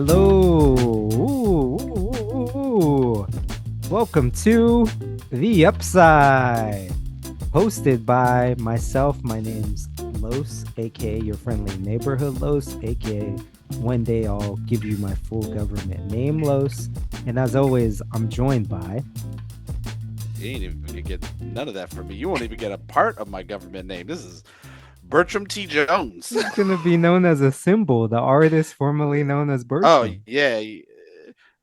Hello. Ooh. Welcome to The Upside, hosted by myself. My name's Los, aka your friendly neighborhood Los, aka one day I'll give you my full government name, Los. And as always, I'm joined by. You ain't even gonna get none of that from me. You won't even get a part of my government name. This is Bertram T. Jones. He's gonna be known as a symbol, the artist formerly known as Oh Bertram. yeah,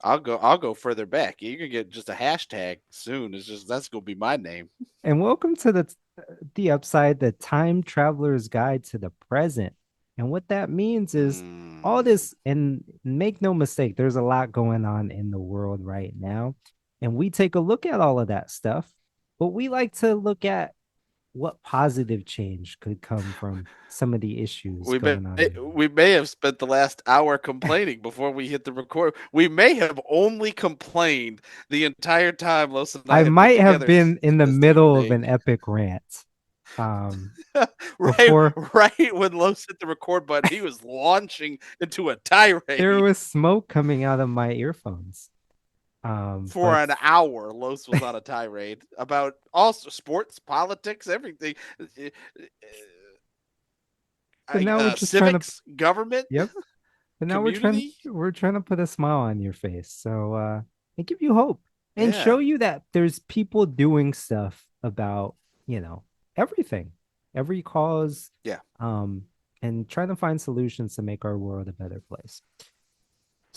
I'll go further back. You can get just a hashtag soon. It's just that's gonna be my name. And welcome to the Upside, the time traveler's guide to the present. And what that means is all Mm. this, and make no mistake, there's a lot going on in the world right now. And we take a look at all of that stuff, but we like to look at what positive change could come from some of the issues We may going on in the we may have spent the last hour complaining before we hit the record. We may have only complained the entire time Los and I I had put might have together been in the this middle of evening. an epic rant. Um, right, before right when Los hit the record button, he was launching into a there tirade. was smoke coming out of my earphones. For But an hour, Los was on a tirade about also sports, politics, everything, but now we're just trying to, civics, government, yep. But now community. we're trying to put a smile on your face. So and give you hope and show Yeah, you that there's people doing stuff about, you know, everything, every cause, yeah. um, and trying to find solutions to make our world a better place. It's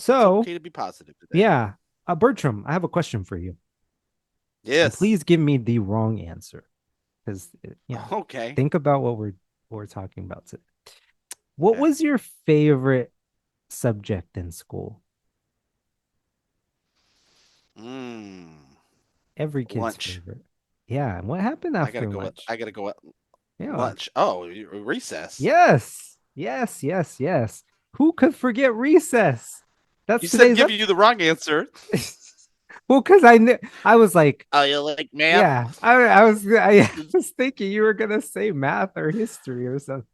So okay to be positive today. yeah, Bertram, I have a question for you. And Yes. please give me the wrong answer. Because Okay. think about what we're talking about today. What Okay. was your favorite subject in school? Mm. Every kid's Lunch. favorite. Yeah. And what happened I gotta after go. lunch? I gotta go at Yeah. lunch. Oh, recess. Yes. Yes. Yes. Yes. Who could forget recess? You That's said today's give up. you the wrong answer. Well, because I knew I was like, Oh, you like math? yeah, I was thinking you were gonna say math or history or something.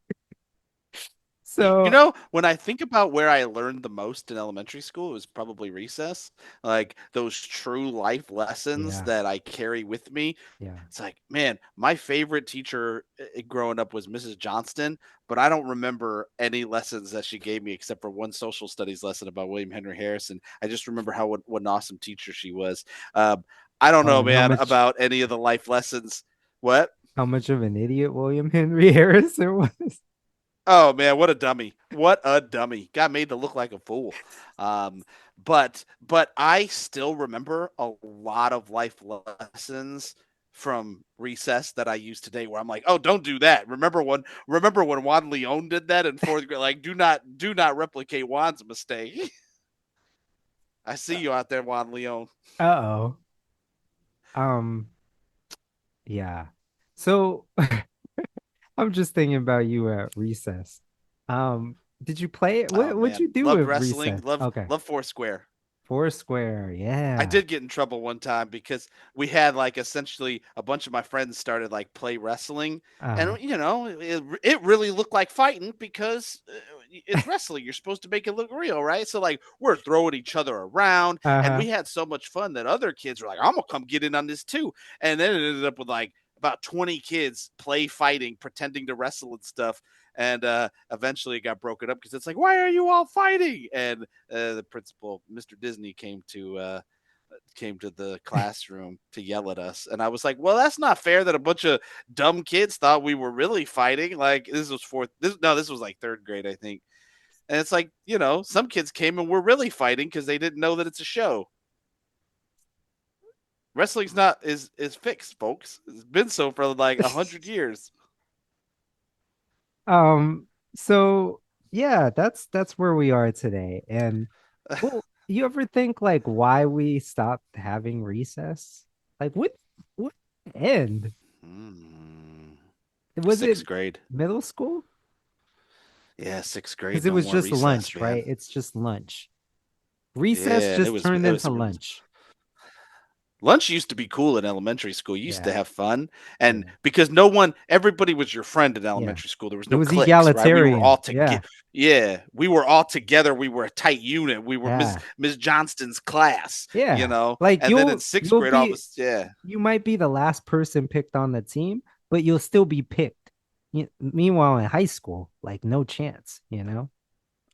You So know, when I think about where I learned the most in elementary school, it was probably recess. Like those true life lessons yeah, that I carry with me. yeah. It's like, man, my favorite teacher growing up was Mrs. Johnston, but I don't remember any lessons that she gave me except for one social studies lesson about William Henry Harrison. I just remember what an awesome teacher she was. I don't Oh, know, and man, about any of the life lessons. What? how much of an idiot William Henry Harrison was. Oh man, what a dummy! What a dummy! Got made to look like a fool. Um, but I still remember a lot of life lessons from recess that I use today. Where I'm like, oh, don't do that. Remember when Juan Leon did that in fourth grade? Like, do not replicate Juan's mistake. I see you out there, Juan Leon. Uh-oh. Um, yeah. So I'm just thinking about you at recess. Did you play it? Oh What'd you man, do loved with wrestling. recess? Love Okay. love Foursquare. Foursquare. I Yeah. did get in trouble one time because we had like essentially a bunch of my friends started like play wrestling, Uh-huh. and it really looked like fighting because it's wrestling. You're supposed to make it look real, right? So like we're throwing each other around, and Uh-huh. we had so much fun that other kids were like, "I'm gonna come get in on this too," and then it ended up with like about 20 kids play fighting, pretending to wrestle and stuff. And eventually it got broken up because it's like, why are you all fighting? And the principal, Mr. Disney, came to the classroom to yell at us. And I was like, well, that's not fair that a bunch of dumb kids thought we were really fighting. Like this was fourth. This was like third grade, I think. And it's like, some kids came and were really fighting because they didn't know that it's a show. Wrestling's not is fixed, folks. It's been so for like 100 years. Um, so yeah, that's where we are today. And well, you ever think like why we stopped having recess? Like what end? Hmm. Was it Sixth grade. middle school? Yeah, sixth Because grade. it No was more just recess, lunch, man. right? It's just lunch. Recess Yeah, and just turned it was into lunch. Lunch used to be cool in elementary school. You used to Yeah, have fun, yeah, and because no one, everybody was your friend in yeah. elementary school. There was It no was cliques, right? We were all egalitarian. together. Yeah, Yeah, we were all together. We were a tight unit. We were yeah, Ms. Johnston's class, yeah. Like And then in you'll sixth you'll grade, all of be us, yeah. you might be the last person picked on the team, but you'll still be picked. Meanwhile, in high school, like no chance, you know?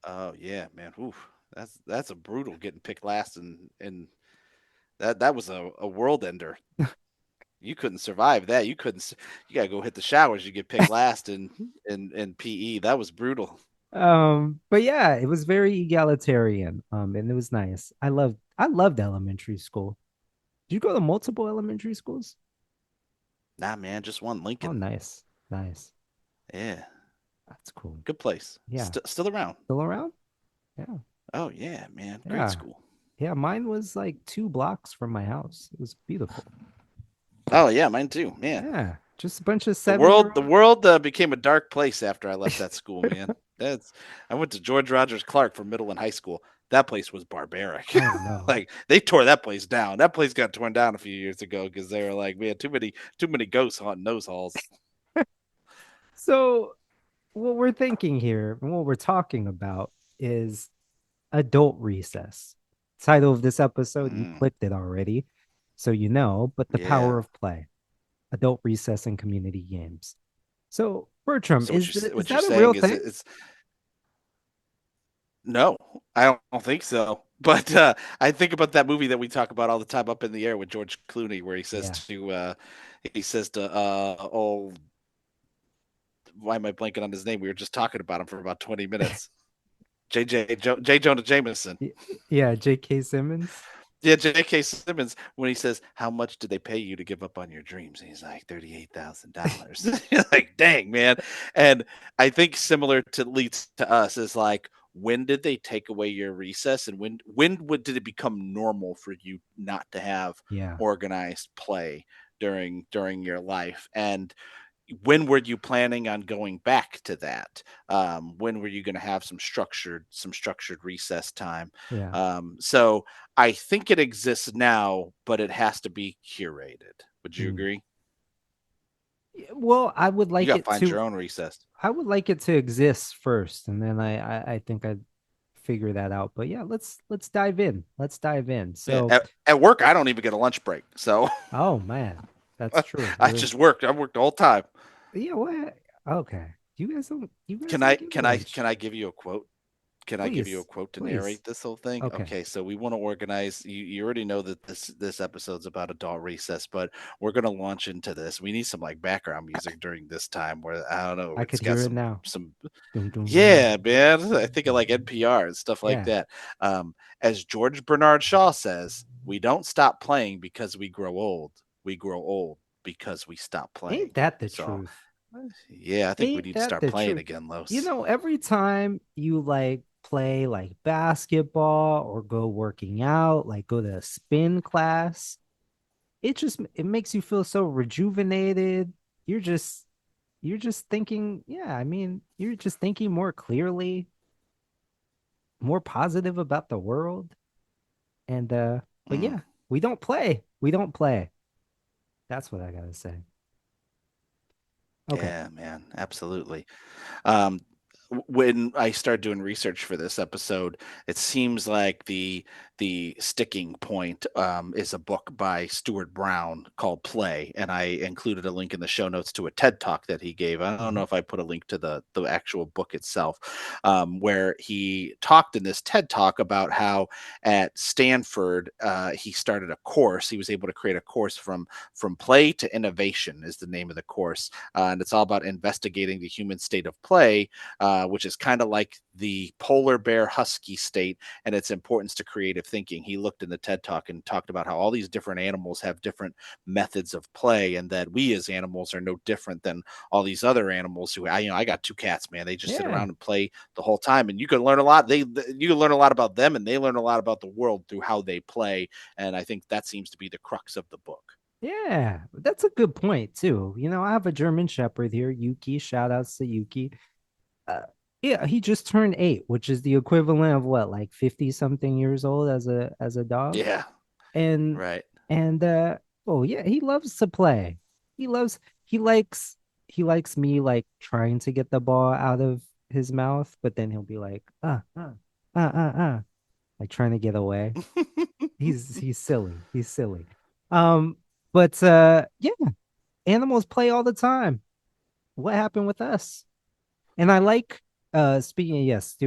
Oh yeah, man. Oof. That's a brutal getting picked last, and that was a world ender. You couldn't survive that. You gotta go hit the showers. You get picked last in PE. That was brutal. But yeah, it was very egalitarian. And it was nice. I loved elementary school. Did you go to multiple elementary schools? Nah, man, just one Oh, Lincoln. nice. Nice. Yeah, That's cool. good place. Yeah. Still around. Still around? Yeah. Oh yeah, man, great Yeah. school. Yeah. Mine was like 2 blocks from my house. It was beautiful. Oh yeah, mine too, man. Yeah. Just a bunch of The 7 year world the old. world became a dark place after I left that school, man. That's I went to George Rogers Clark for middle and high school. That place was barbaric. Oh no. Like they tore that place down. That place got torn down a few years ago because they were like, we had too many ghosts haunting those halls. So what we're thinking here and what we're talking about is adult recess. Title of this episode, you Mm, clicked it already, so you know, but the power yeah. of play, adult recess and community games. So, Bertram, So is what you're that a real saying is thing? it's no, I don't think so. But I think about that movie that we talk about all the time, Up in the Air, with George Clooney, where Yeah. he says to oh, why am I blanking on his name? We were just talking about him for about 20 minutes. J. Jonah Jameson. Yeah, J.K. Simmons. Yeah, J.K. Simmons, when he says, "How much did they pay you to give up on your dreams?" And he's like, $38,000. Like, dang, man. And I think similar to leads to us is like, when did they take away your recess, and did it become normal for you not to have Yeah. organized play during your life? And when were you planning on going back to that? When were you going to have some structured recess time? Yeah. So I think it exists now, but it has to be curated. Would you Mm. agree? Well, You got to find your own recess. I would like it to exist first, and then I think I'd figure that out. But yeah, let's dive in. Let's dive in. Yeah, So, at work, I don't even get a lunch break, so oh man, that's true. I just worked. I worked the whole time. Yeah, what? Okay. You guys Can don't I get can I lunch. can I give you a quote? Can I give you a Please. quote to Please. narrate this whole thing? Okay. Okay, so we want to organize. You already know that this episode's about adult recess, but we're gonna launch into this. We need some like background music during this time where I don't know. I It's could got hear it now. some Dun, dun, dun, yeah, man. I dun, think of dun, like dun. NPR and stuff like Yeah. that. As George Bernard Shaw says, we don't stop playing because we grow old. We grow old because we stop playing. Ain't that the So truth? yeah, I think we Ain't need to that start the playing truth? again, Los. Every time you like play like basketball or go working out, like go to a spin class, it makes you feel so rejuvenated. You're just you're just thinking, yeah, I mean, you're just thinking more clearly, more positive about the world. And but Mm, yeah, we don't play. We don't play. That's what I gotta say. Okay. yeah, man, absolutely. Um, when I started doing research for this episode, it seems like the sticking point is a book by Stuart Brown called Play, and I included a link in the show notes to a TED talk that he gave. I don't Mhm. know if I put a link to the actual book itself, where he talked in this TED talk about how at Stanford he started a course. He was able to create a course from play to innovation is the name of the course, and it's all about investigating the human state of play, which is kind of like the polar bear husky state and its importance to creative thinking. He looked in the TED talk and talked about how all these different animals have different methods of play, and that we as animals are no different than all these other animals who I got two cats, man. They just sit Yeah. around and play the whole time, and you can learn a lot. You can learn a lot about them, and they learn a lot about the world through how they play. And I think that seems to be the crux of the book. Yeah. That's a good point too. I have a German Shepherd here, Yuki. Shout outs to Yuki. Uh, yeah, he just turned 8, which is the equivalent of what, like 50 something years old as a dog. Yeah, And right. And oh yeah, he loves to play. He loves he likes he likes me like trying to get the ball out of his mouth, but then he'll be like, like trying to get away. He's silly. He's silly. Um, but yeah, animals play all the time. What happened with us? And I like speaking of, yes,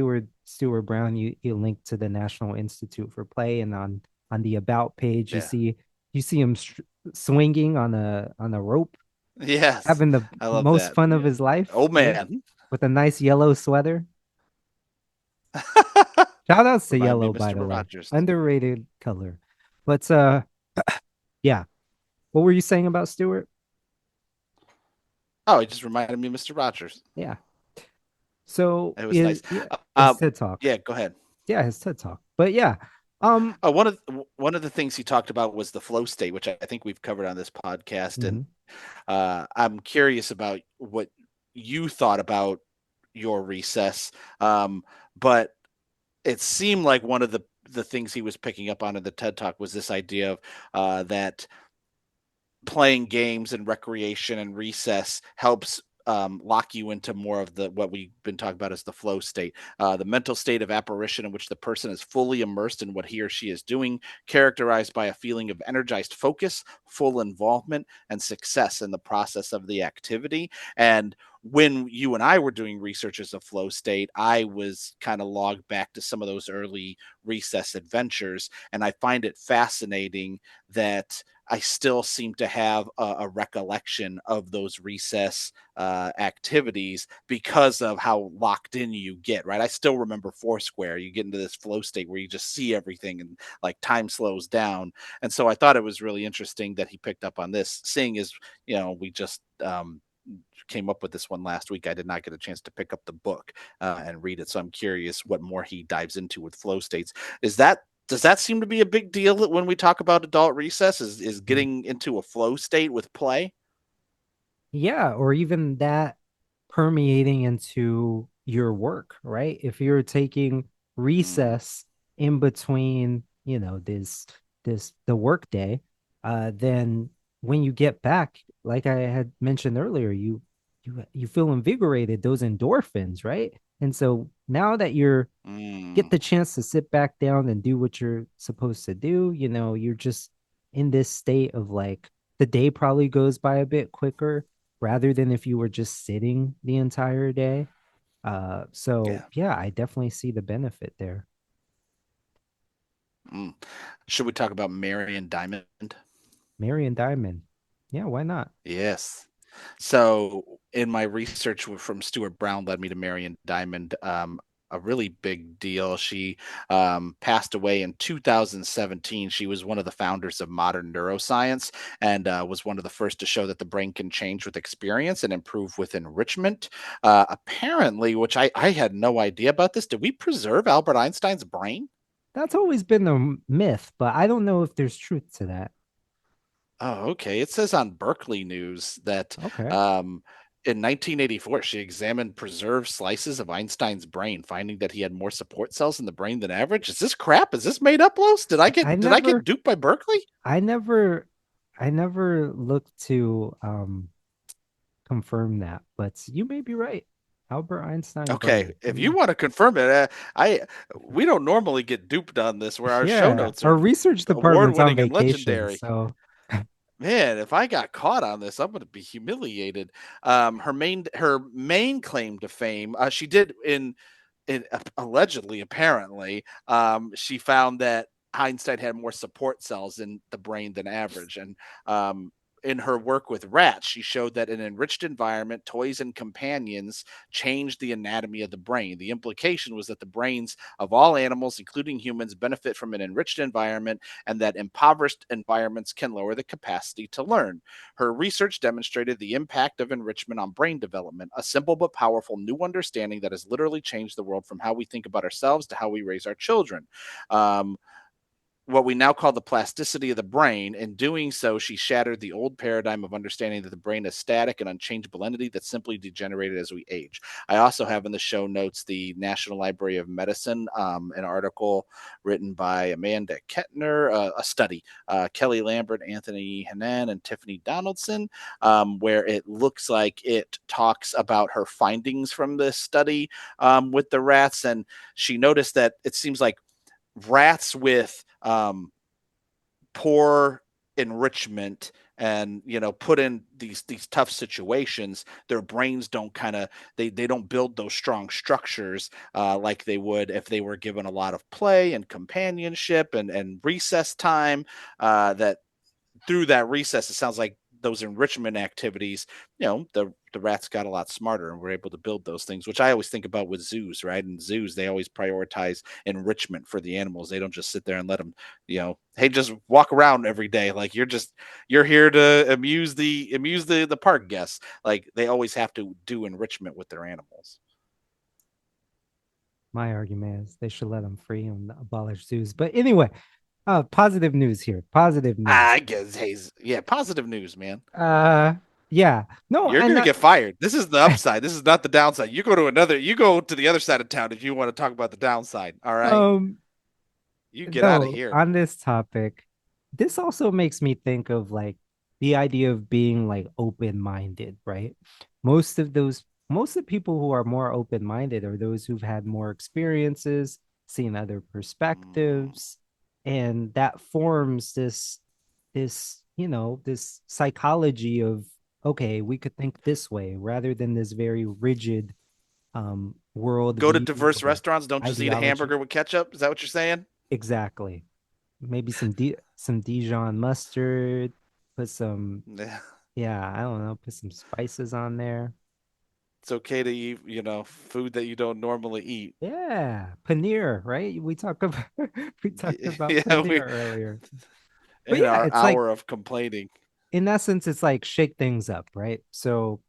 Stuart Brown, you linked to the National Institute for Play, and on the about page Yeah. you see him swinging on a rope, Yes. having the I love most that. fun of his life, Old right? man. With a nice yellow sweater. Shout outs to Remind me yellow, of by Mr. the way. Rogers. Underrated color. But yeah. What were you saying about Stewart? Oh, he just reminded me of Mr. Rogers. Yeah. So It was is nice. yeah, Uh, his um, TED talk. yeah, go ahead. Yeah, his TED talk. But yeah. Um One of the things he talked about was the flow state, which I think we've covered on this podcast, and mhm. I'm curious about what you thought about your recess. But it seemed like one of the things he was picking up on in the TED talk was this idea of that playing games and recreation and recess helps lock you into more of the what we've been talking about as the flow state, the mental state of apparition in which the person is fully immersed in what he or she is doing, characterized by a feeling of energized focus, full involvement, and success in the process of the activity. And when you and I were doing research as a flow state, I was kind of logged back to some of those early recess adventures, and I find it fascinating that I still seem to have a recollection of those recess activities because of how locked in you get, right? I still remember Foursquare. You get into this flow state where you just see everything and like time slows down. And so I thought it was really interesting that he picked up on this, seeing as, we just came up with this one last week. I did not get a chance to pick up the book and read it. So I'm curious what more he dives into with flow states. Is that does that seem to be a big deal when we talk about adult recess? Is getting into a flow state with play? Yeah, or even that permeating into your work, right? If you're taking Mm, recess in between, this the work day, then when you get back, like I had mentioned earlier, you feel invigorated, those endorphins, right? And so now that you're get mm, the chance to sit back down and do what you're supposed to do, you're just in this state of like the day probably goes by a bit quicker rather than if you were just sitting the entire day. So yeah. yeah, I definitely see the benefit there. Mm. Should we talk about Marian Diamond? Marian Diamond. Yeah, why not? Yes. So in my research from Stuart Brown led me to Marian Diamond, a really big deal. She passed away in 2017. She was one of the founders of modern neuroscience and was one of the first to show that the brain can change with experience and improve with enrichment. Apparently, which I had no idea about this, did we preserve Albert Einstein's brain? That's always been the myth, but I don't know if there's truth to that. Oh, okay. It says on Berkeley News that Okay. um, in 1984, she examined preserved slices of Einstein's brain, finding that he had more support cells in the brain than average. Is this crap? Is this made up, Los? Did I I get did I get never duped by Berkeley? I never I never looked to confirm that, but you may be right. Albert Einstein Okay, brain. if you want to confirm it, I we don't normally get duped on this, where our show Yeah, notes our are research department's on award-winning and vacation, legendary. so Man, if I got caught on this, I'm going to be humiliated. Her main claim to fame, she did in allegedly, apparently, she found that Einstein had more support cells in the brain than average, and in her work with rats, she showed that an enriched environment, toys, and companions changed the anatomy of the brain. The implication was that the brains of all animals, including humans, benefit from an enriched environment and that impoverished environments can lower the capacity to learn. Her research demonstrated the impact of enrichment on brain development, a simple but powerful new understanding that has literally changed the world from how we think about ourselves to how we raise our children. Um, what we now call the plasticity of the brain. In doing so, she shattered the old paradigm of understanding that the brain is static and unchangeable entity that simply degenerated as we age. I also have in the show notes the National Library of Medicine, an article written by Amanda Kettner, a study, Kelly Lambert, Anthony Hanan, and Tiffany Donaldson, where it looks like it talks about her findings from this study with the rats. And she noticed that it seems like rats with poor enrichment and put in these tough situations, their brains don't they don't build those strong structures like they would if they were given a lot of play and companionship and recess time. That through that recess, it sounds like those enrichment activities, the rats got a lot smarter and were able to build those things, which I always think about with zoos, right? In zoos, they always prioritize enrichment for the animals. They don't just sit there and let them, hey, just walk around every day. Like you're here to amuse the park guests. Like they always have to do enrichment with their animals. My argument is they should let them free and abolish zoos. But anyway, positive news here. Positive news. I guess, hey, yeah, positive news, man. Uh, yeah. No, You're I'm gonna not. get fired. This is the upside. This is not the downside. You go to the other side of town if you want to talk about the downside. All right. Um, You get out of though here. on this topic, this also makes me think of like the idea of being like open-minded, right? Most of those, most of the people who are more open-minded are those who've had more experiences, seen other Mm. perspectives, and that forms this psychology of okay, we could think this way rather than this very rigid world Go to view diverse or restaurants. Don't just eat a ideology. hamburger with ketchup. Is that what you're saying? Exactly. Maybe some Dijon mustard, put some Yeah. yeah, I don't know, put some spices on there. It's okay to eat, food that you don't normally eat. Yeah, paneer, right? We talked about we talked about Yeah, paneer we earlier. But in yeah, our it's like hour of complaining. in essence it's like shake things up, right? So,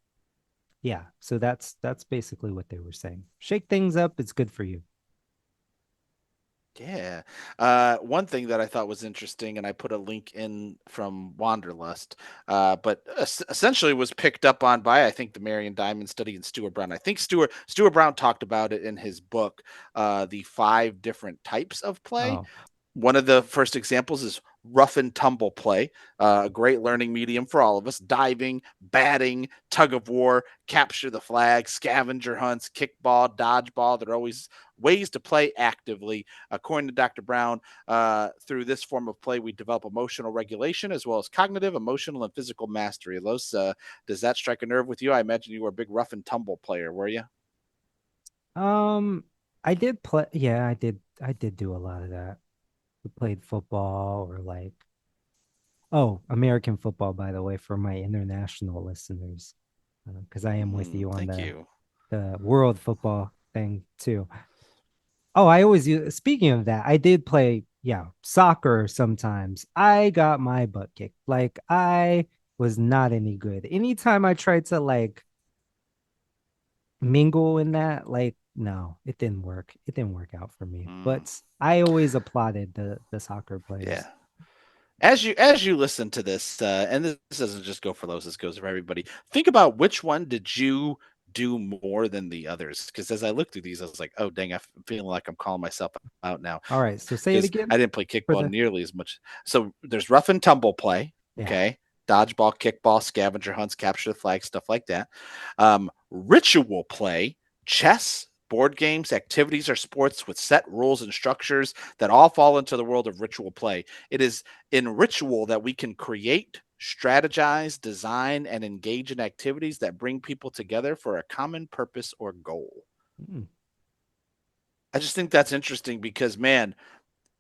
yeah, so that's basically what they were saying. Shake things up, it's good for you. Yeah. One thing that I thought was interesting, and I put a link in from Wanderlust, but essentially was picked up on by, I think, the Marian Diamond study and Stuart Brown. I think Stuart Brown talked about it in his book, the five different types of play. Oh, One of the first examples is rough and tumble play, a great learning medium for all of us. Diving, batting, tug of war, capture the flag, scavenger hunts, kickball, dodgeball. There are always ways to play actively. According to Dr. Brown, through this form of play, we develop emotional regulation as well as cognitive, emotional, and physical mastery. Los, does that strike a nerve with you? I imagine you were a big rough and tumble player, were you? um, I did play. Yeah, I did do a lot of that. We played football or like oh, American football, by the way, for my international listeners, because I am with you on Thank the you. world football thing too. Oh, I always use. Speaking of that, I did play, yeah, soccer sometimes. I got my butt kicked. Like I was not any good. Anytime I tried to like mingle in that, like no, it didn't work. It didn't work out for me. Mm, But I always applauded the soccer players. yeah. As you listen to this, and this doesn't just go for those, this goes for everybody. Think about which one did you do more than the others? Because as I look through these, I was like, oh dang, I'm feeling like I'm calling myself out now All right, so say it because again I didn't play for kickball the nearly as much. So there's rough and tumble play, yeah. okay, dodgeball, kickball, scavenger hunts, capture the flag, stuff like that. Ritual play, chess. Board games, activities, or sports with set rules and structures that all fall into the world of ritual play. It is in ritual that we can create, strategize, design, and engage in activities that bring people together for a common purpose or goal. Mm, I just think that's interesting because, man,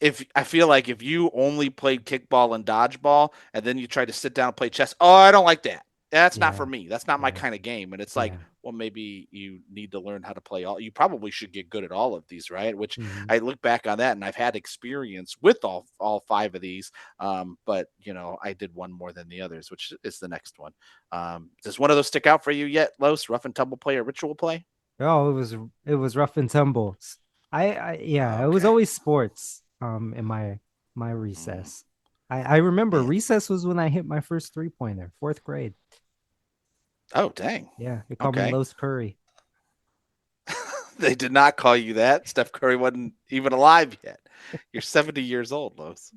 if I feel like if you only played kickball and dodgeball and then you try to sit down and play chess, oh, I don't like that. That's not for yeah, me. That's not my yeah, kind of game. And it's like, yeah. well, maybe you need to learn how to play all. You probably should get good at all of these, right? Which Hmm. I look back on that and I've had experience with all five of these. But I did one more than the others, which is the next one. Does one of those stick out for you yet, Los? Rough and tumble play or ritual play? Oh, it was rough and tumble. I yeah, it was Okay. always sports in my my Mm. recess. I remember Man. recess was when I hit my first 3-pointer, fourth grade. Oh, dang. Yeah, they called me Okay. Los Curry. They did not call you that. Steph Curry wasn't even alive yet. You're 70 years old, Los.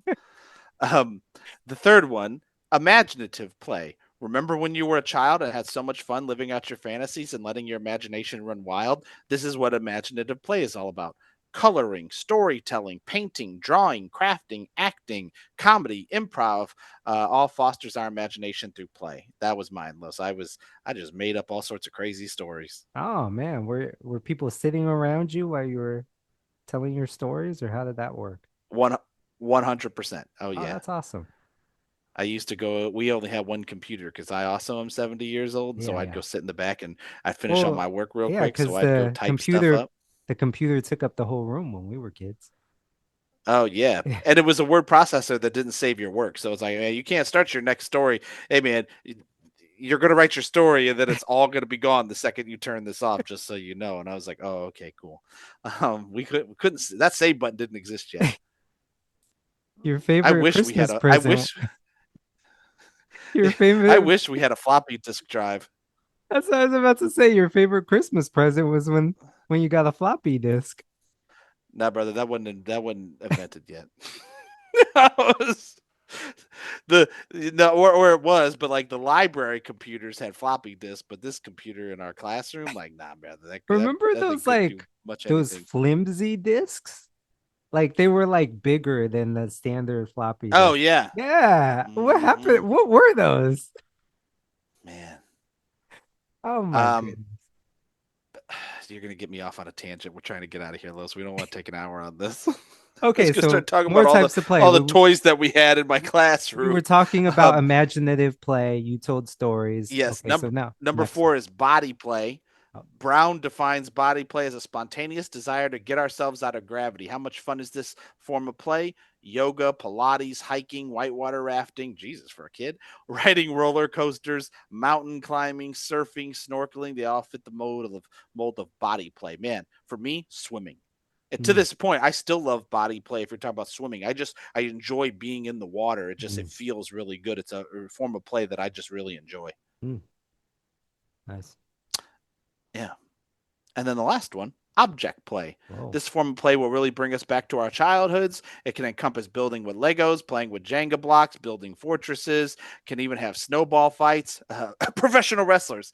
Um, the third one, imaginative play. Remember when you were a child and had so much fun living out your fantasies and letting your imagination run wild? This is what imaginative play is all about. Coloring, storytelling, painting, drawing, crafting, acting, comedy, improv, all fosters our imagination through play. That was mine, Los. I just made up all sorts of crazy stories. Oh man, were people sitting around you while you were telling your stories, or how did that work? One 100%. Oh Oh, yeah. that's awesome. I used to go. We only had one computer because I also am 70 years old, and so Yeah, I'd yeah. go sit in the back and I'd finish all Well, my work real yeah, quick. So because I'd go type stuff up. the computer took up the whole room when we were kids. Oh yeah, Yeah. and it was a word processor that didn't save your work. So it's like, man, you can't start your next story. Hey man, you're gonna write your story, and then it's all gonna be gone the second you turn this off. Just so you know. And I was like, oh okay, cool. We couldn't. That save button didn't exist yet. Your I favorite wish we had Christmas a. I present. wish. Your I favorite wish we had a floppy disk drive. That's what I was about to say. Your favorite Christmas present was when you got a floppy disk. Nah, brother, that wasn't invented yet. That was the no, or it was, but like the library computers had floppy disks, but this computer in our classroom, like, nah, brother, Remember that thing those couldn't do like much those anything. flimsy discs? Like they were like bigger than the standard floppy Oh disk. yeah, Yeah. What hmm happened? What were those? man. Oh my Um, goodness. you're gonna get me off on a tangent. We're trying to get out of here, Los. We don't want to take an hour on this. Let's Okay, go so start talking more about types to play. all the toys that we had in my We were classroom. talking about Um, imaginative play. You told stories. yes, Okay, so now number next four one. is body play. Oh, Brown defines body play as a spontaneous desire to get ourselves out of gravity. How much fun is this form of play? Yoga, Pilates, hiking, whitewater rafting, Jesus for a kid, riding roller coasters, mountain climbing, surfing, snorkeling, they all fit the mold of body play. Man, for me, swimming. And to mm, this point, I still love body play if you're talking about swimming. I enjoy being in the water. It mm, feels really good. It's a form of play that I just really enjoy. mm. Nice. Yeah. And then the last one, object play. Whoa. This form of play will really bring us back to our childhoods. It can encompass building with Legos, playing with Jenga blocks, building fortresses, can even have snowball fights, professional wrestlers,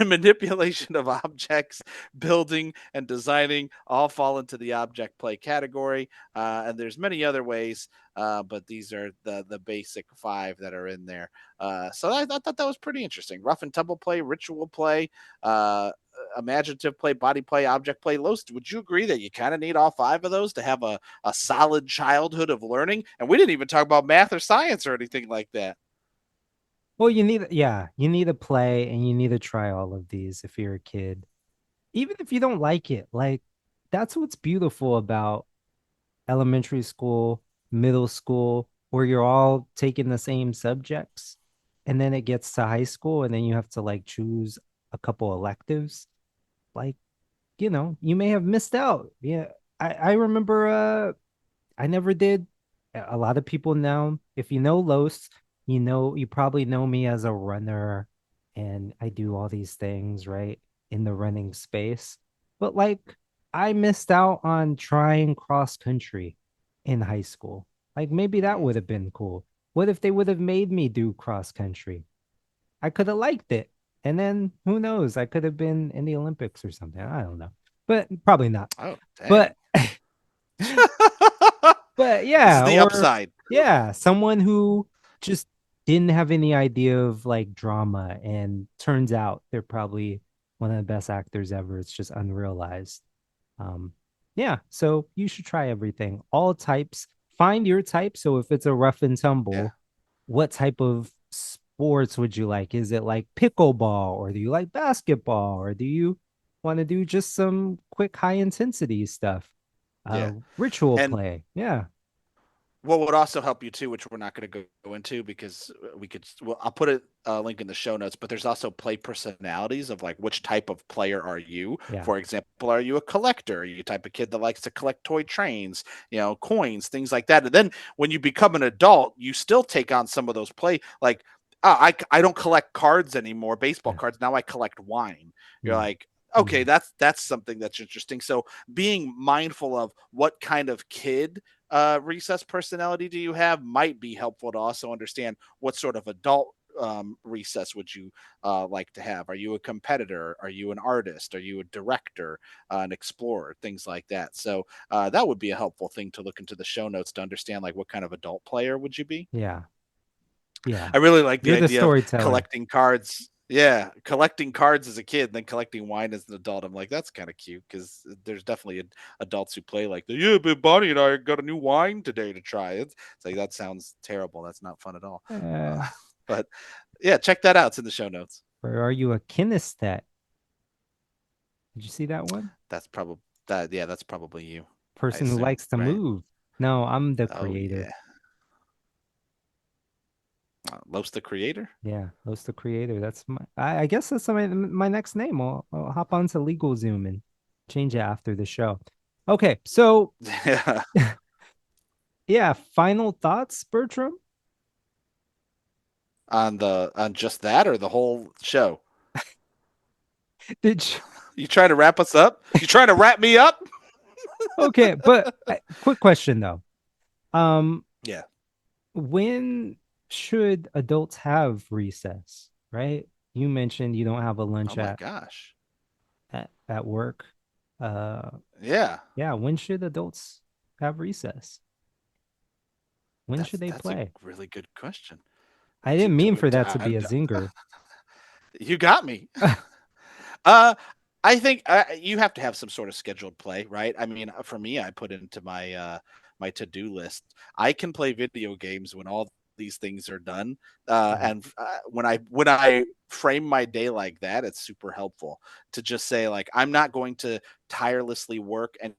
manipulation of objects, building and designing all fall into the object play category. And there's many other ways, but these are the basic five that are in there. So I thought that was pretty interesting. Rough and tumble play, ritual play, uh, imaginative play, body play, object play. Los, would you agree that you kind of need all five of those to have a solid childhood of learning? And we didn't even talk about math or science or anything like that. Well, you need to play and you need to try all of these if you're a kid. Even if you don't like it, like that's what's beautiful about elementary school, middle school, where you're all taking the same subjects. And then it gets to high school and then you have to like choose a couple electives. Like, you may have missed out. Yeah. I remember I never did. A lot of people know, if you know Los, you probably know me as a runner and I do all these things, right? In the running space. But like I missed out on trying cross country in high school. Like maybe that Mm, would have been cool. What if they would have made me do cross country? I could have liked it. And then who knows? I could have been in the Olympics or something. I don't know. But probably not. oh, dang. But but This is yeah, the or upside. yeah, someone who just didn't have any idea of like drama and turns out they're probably one of the best actors ever. It's just unrealized. Um, yeah, so you should try everything, all types. Find your type. So if it's a rough and Yeah. tumble, what type of sports would you like? Is it like pickleball or do you like basketball or do you want to do just some quick high intensity stuff? Yeah. Ritual And play. Yeah. what would also help you too, which we're not going to go into because we could. Well, I'll put a link in the show notes. But there's also play personalities of like which type of player are you? Yeah. For example, are you a collector? Are you the type of kid that likes to collect toy trains, coins, things like that? And then when you become an adult, you still take on some of those play like. I don't collect cards anymore, baseball Yeah. cards. Now I collect wine. You're Mm. like, okay, Mm. that's something that's interesting. So being mindful of what kind of kid recess personality do you have might be helpful to also understand what sort of adult recess would you like to have. Are you a competitor? Are you an artist? Are you a director, an explorer, things like that? So that would be a helpful thing to look into the show notes to understand like what kind of adult player would you be. Yeah. Yeah. I really like the You're the idea of storyteller. collecting cards. Yeah, collecting cards as a kid, and then collecting wine as an adult. I'm like, that's kind of cute because there's definitely adults who play like, yeah, but Bonnie and I got a new wine today to try. It's like that sounds terrible. That's not fun at all. Uh, But yeah, check that out. It's in the show notes. or are you a kinesthetic? Did you see that one? That's probably that. Yeah, that's probably you. I Person who assume, likes to right? move. No, I'm the Oh creator. yeah, Los the creator. Yeah, host the creator. That's my. I guess that's my next name. I'll hop onto LegalZoom and change it after the show. Okay, so Yeah, yeah, final thoughts, Bertram. on just that or the whole show. Did you? You trying to wrap us up? You trying to wrap me up? Okay, but quick question though. Um, Yeah. when should adults have recess? Right? You mentioned you don't have a Oh lunch my gosh. at work. Uh, Yeah. yeah. When should adults have recess? When should they That's a play? really good question. I Do, didn't mean do, for do, that to be a zinger. you got me. Uh, I think you have to have some sort of scheduled play, right? I mean, for me, I put into my to-do list. I can play video games when all these things are done, Mhm. and when I frame my day like that, it's super helpful to just say like I'm not going to tirelessly work, and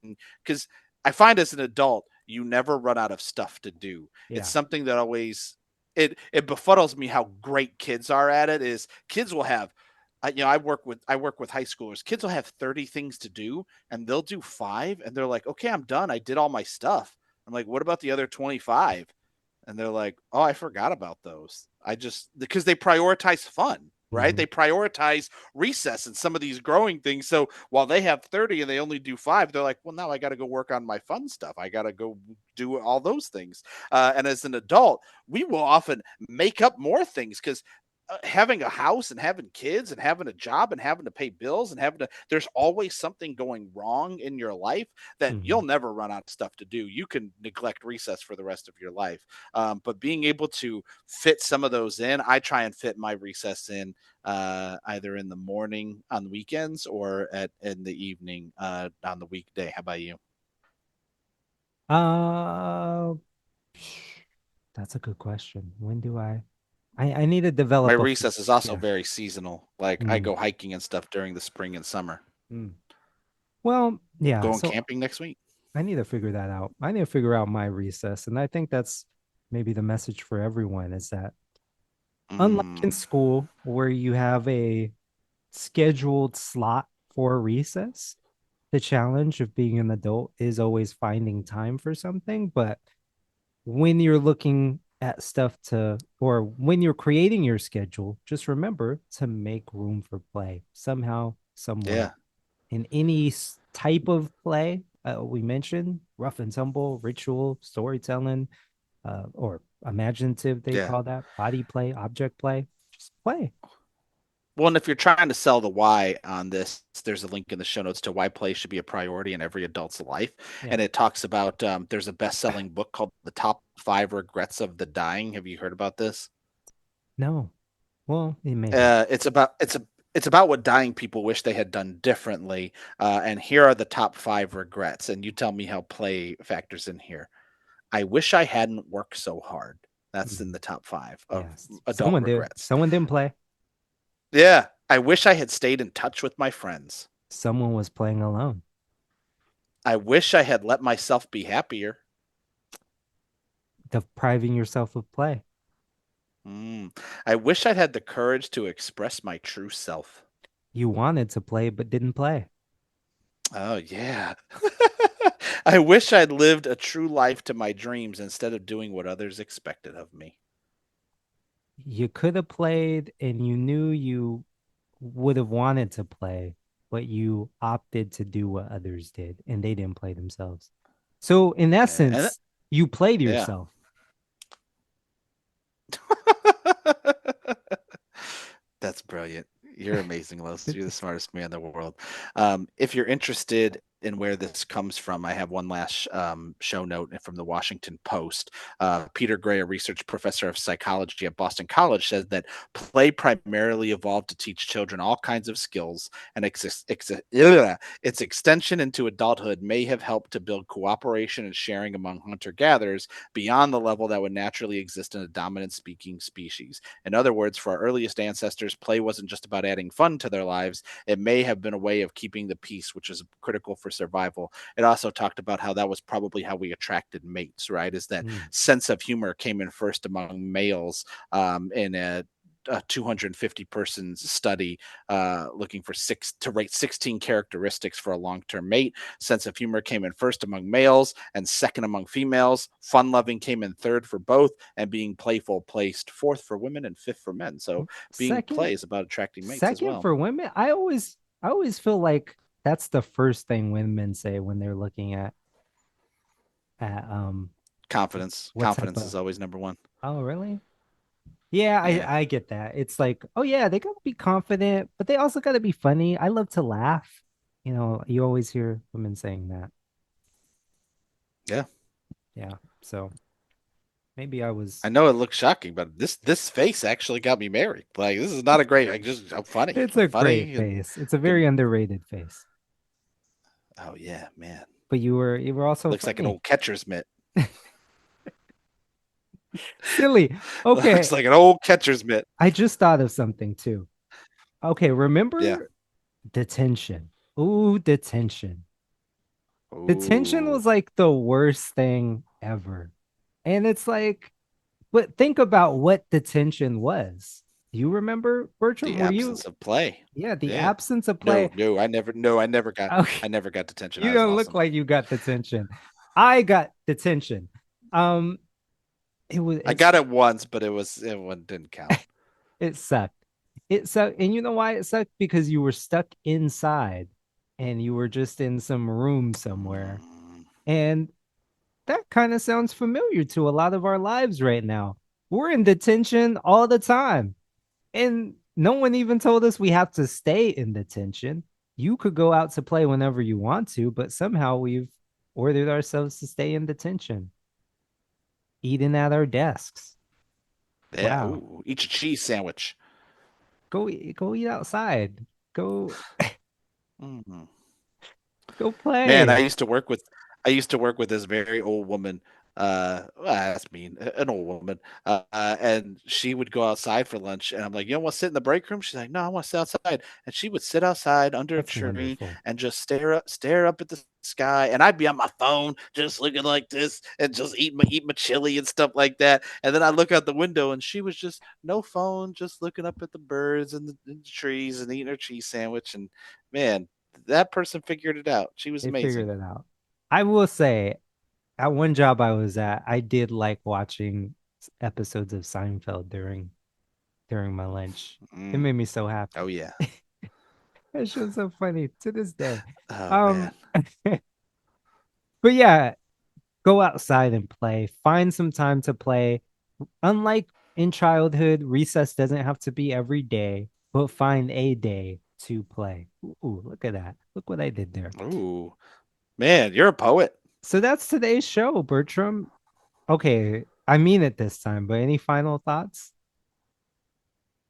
because I find as an adult, you never run out of stuff to do. It's Yeah. something that always it befuddles me how great kids are at it. Is kids will have I work with high schoolers. Kids will have 30 things to do and they'll do 5 and they're like, "Okay, I'm done. I did all my stuff." I'm like, "What about the other 25?" And they're like, "Oh, I forgot about those." I just because they prioritize fun, right? Mhm. They prioritize recess and some of these growing things. So while they have 30 and they only do 5, they're like, "Well, now I got to go work on my fun stuff. I got to go do all those things." And as an adult, we will often make up more things because having a house and having kids and having a job and having to pay bills and having to there's always something going wrong in your life that you'll Mhm. never run out of stuff to do. You can neglect recess for the rest of your life, but being able to fit some of those in, I try and fit my recess in either in the morning on the weekends or at in the evening on the weekday. How about you? Uh, that's a good question. When do I need to My develop a recess is also yeah. very seasonal. Like I Mm, go hiking and stuff during the spring and summer. mm. Well, yeah. Going So camping next week. I need to figure that out. I need to figure out my recess, and I think that's maybe the message for everyone is that unlike in Mm, school where you have a scheduled slot for recess, the challenge of being an adult is always finding time for something. But when you're looking at stuff to, or when you're creating your schedule, just remember to make room for play somehow, some way. yeah. In any type of play, we mentioned rough and tumble, ritual, storytelling, or imaginative, they Yeah. call that body play, object play. Just play. Well, and if you're trying to sell the why on this, there's a link in the show notes to why play should be a priority in every adult's life. Yeah. And it talks about there's a best-selling book called The Top Five Regrets of the Dying. Have you heard about this? No. Well, maybe. It's about what dying people wish they had done differently. And here are the top 5 regrets. And you tell me how play factors in here. I wish I hadn't worked so hard. That's in Mhm. the top 5 of Yes. adult Someone did. regrets. Someone didn't play. Yeah. I wish I had stayed in touch with my friends. Someone was playing alone. I wish I had let myself be happier. depriving yourself of play. Mm. I wish I'd had the courage to express my true self. You wanted to play but didn't play. Oh, yeah. I wish I'd lived a true life to my dreams instead of doing what others expected of me. You could have played and you knew you would have wanted to play, but you opted to do what others did and they didn't play themselves. So, in Yeah. And essence, you played yeah. yourself. That's brilliant. You're amazing, Los. You're the smartest man in the world. If you're interested in where this comes from, I have one last show note from the Washington Post. Peter Gray, a research professor of psychology at Boston College, says that play primarily evolved to teach children all kinds of skills, and its extension into adulthood may have helped to build cooperation and sharing among hunter gatherers beyond the level that would naturally exist in a dominant speaking species. In other words, for our earliest ancestors, play wasn't just about adding fun to their lives. It may have been a way of keeping the peace, which is critical for survival. It also talked about how that was probably how we attracted mates, right? Is that Mm. sense of humor came in first among males in a 250 person study looking for six to rate 16 characteristics for a long-term mate. Sense of humor came in first among males and second among females. Fun loving came in third for both, and being playful placed fourth for women and fifth for men. So being Second, play is about attracting mates as second well. for women, I always feel like that's the first thing women say when they're looking at Confidence. what type Confidence of. is always number one. Oh, really? Yeah, I Yeah. I get that. It's like, oh yeah, they gotta be confident, but they also gotta be funny. I love to laugh. You always hear women saying that. Yeah. Yeah. So maybe I I was. know it looks shocking, but this face actually got me married. Like this is not a great. I'm funny. It's I'm a great funny and face. It's a very can. underrated face. Oh yeah, man. But you were also Looks like an funny. old catcher's mitt. Silly. Okay, Looks like an old catcher's mitt. I just thought of something too. Okay, Yeah. remember detention? Ooh, detention. Detention Ooh. was like the worst thing ever. And it's like, but think about what detention was. You remember, Bertram? The Were you? absence of play. Yeah, the Yeah. absence of No, play. no, I never. No, I never got. Okay, I never got detention. you I was don't look awesome. like you got detention. I got detention. Um, it was I it's got it once, but it didn't count. it sucked. It sucked, and you know why it sucked? Because you were stuck inside, and you were just in some room somewhere, Mm, and that kind of sounds familiar to a lot of our lives right now. We're in detention all the time. And no one even told us we have to stay in detention. You could go out to play whenever you want to, but somehow we've ordered ourselves to stay in detention, eating at our desks. yeah. Wow. Ooh, eat your cheese sandwich. Go eat outside. Go Mm. go Man, play. I used to work with this very old woman. Well, that's mean, an old woman. And she would go outside for lunch, and I'm like, you don't want to sit in the break room? She's like, no, I want to sit outside. And she would sit outside under a That's tree wonderful. and just stare up at the sky. And I'd be on my phone, just looking like this, and just eat my chili and stuff like that. And then I look out the window, and she was just no phone, just looking up at the birds and the trees and eating her cheese sandwich. And man, that person figured it out. She was They amazing. figured it out. I will say, at one job I was at, I did like watching episodes of Seinfeld during my lunch. It Mm. made me so Oh happy. yeah. That show's so funny to this day. Oh Um, man. but yeah, go outside and play. Find some time to play. Unlike in childhood, recess doesn't have to be every day, but find a day to play. Ooh, look at that. Look what I did there. Ooh, man, you're a poet. So that's today's show, Bertram. Okay, I mean it this time, but any final thoughts?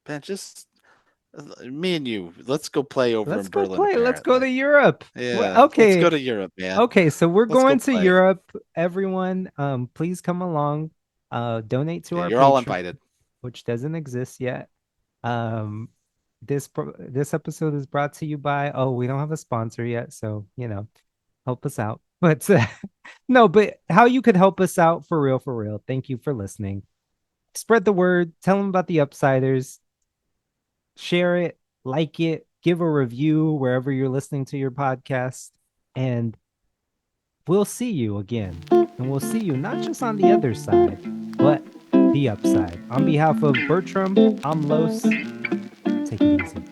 Man, just me and you. Let's go play over Let's in go Berlin. play. Let's go to Apparently, Europe. Well, yeah. Let's okay. go to Europe, man. Okay, so we're Let's go going to play. Europe. Everyone, please come along. Donate to Yeah, our you're all Patreon, invited. which doesn't exist yet. Um, this episode is brought to you by. Oh, we don't have a sponsor yet, so help us out. But no, but how you could help us out for real, for real. Thank you for listening. Spread the word, tell them about the Upsiders, share it, like it, give a review wherever you're listening to your podcast. And we'll see you again. And we'll see you not just on the other side, but the upside. On behalf of Bertram, I'm Los. Take it easy.